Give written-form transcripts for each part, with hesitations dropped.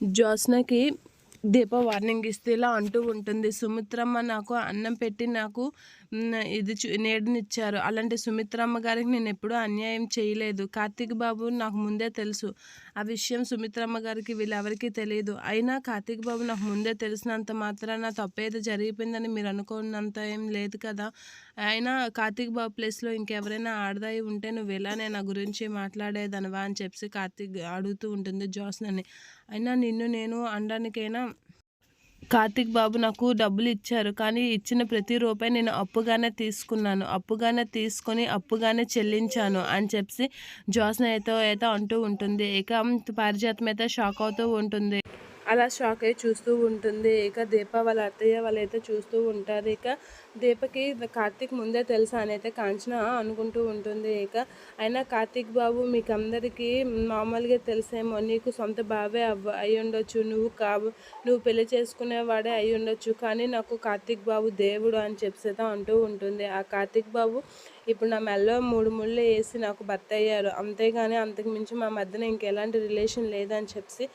జ్యోత్స్నకి దీప warning ఇస్తే ఇలా అంటూ ఉంటుంది, సుమిత్రమ్మ నాకు అన్నం పెట్టి నాకు ఇది నీడనిచ్చారు. అలాంటి సుమిత్రమ్మ గారికి నేను ఎప్పుడూ అన్యాయం చేయలేదు. కార్తీక్ బాబు నాకు ముందే తెలుసు. ఆ విషయం సుమిత్రమ్మ గారికి వీళ్ళెవరికీ తెలియదు. అయినా కార్తీక్ బాబు నాకు ముందే తెలిసినంత మాత్రాన తప్పేదో జరిగిపోయిందని మీరు అనుకున్నంత ఏం లేదు కదా. అయినా కార్తీక్ బాబు ప్లేస్లో ఇంకెవరైనా ఆడదాయి ఉంటే నువ్వు ఇలానే నా గురించి మాట్లాడేదనవా అని చెప్పి కార్తీక్ అడుగుతూ ఉంటుంది జ్యోత్స్నని. అయినా నిన్ను నేను అనడానికైనా కార్తీక్ బాబు నాకు డబ్బులు ఇచ్చారు, కానీ ఇచ్చిన ప్రతి రూపాయి నేను అప్పుగానే తీసుకున్నాను, అప్పుగానే తీసుకొని అప్పుగానే చెల్లించాను అని చెప్పి జ్యోత్స్న అయితే అంటూ ఉంటుంది. ఇక పారిజాతం అయితే షాక్ అవుతూ ఉంటుంది. అలా షాక్ అయ్యి చూస్తూ ఉంటుంది. ఇక దీప వాళ్ళ అత్తయ్య వాళ్ళైతే చూస్తూ ఉంటారు. ఇక దీపకి కార్తీక్ ముందే తెలుసా అని అయితే కాంచన అనుకుంటూ ఉంటుంది. ఇక అయినా కార్తీక్ బాబు మీకు అందరికీ మామూలుగా తెలిసేమో, నీకు సొంత బావే అయి ఉండొచ్చు, నువ్వు పెళ్లి చేసుకునేవాడే అయి ఉండొచ్చు, కానీ నాకు కార్తీక్ బాబు దేవుడు అని చెప్పి అంటూ ఉంటుంది. ఆ కార్తీక్ బాబు ఇప్పుడు నా మెల్లో 3 ముళ్ళు వేసి నాకు భర్త అయ్యారు, అంతేగాని అంతకు మించి మా మధ్యన ఇంకెలాంటి రిలేషన్ లేదని చెప్పి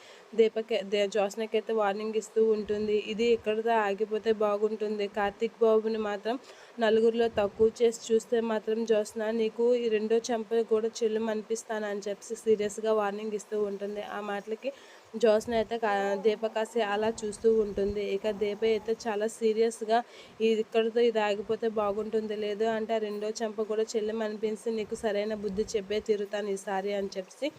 జ్యోత్స్నకైతే వార్నింగ్ ఇస్తూ ఉంటుంది. ఇది ఇక్కడితో ఆగిపోతే బాగుంటుంది. కార్తీక్ బాబుని మాత్రం నలుగురిలో తక్కువ చేసి చూస్తే మాత్రం జ్యోత్స్న నీకు ఈ రెండో చెంప కూడా చెల్లుమనిపిస్తానని చెప్పి సీరియస్గా వార్నింగ్ ఇస్తూ ఉంటుంది. ఆ మాటలకి జ్యోత్స్న అయితే దీప కాసి అలా చూస్తూ ఉంటుంది. ఇక దీప అయితే చాలా సీరియస్గా ఇక్కడితో ఇది ఆగిపోతే బాగుంటుంది, లేదు అంటే ఆ రెండో చెంప కూడా చెల్లుమనిపించి నీకు సరైన బుద్ధి చెప్పే తీరుతాను ఈసారి అని చెప్పి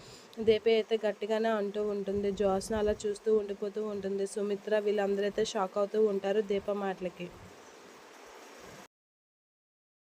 దీప అయితే గట్టిగానే అంటూ ఉంటుంది. జ్యోత్స్న అలా చూస్తూ ఉండిపోతూ ఉంటుంది. సుమిత్ర వీళ్ళందరూ అయితే షాక్ అవుతూ ఉంటారు దీప మాటలకి.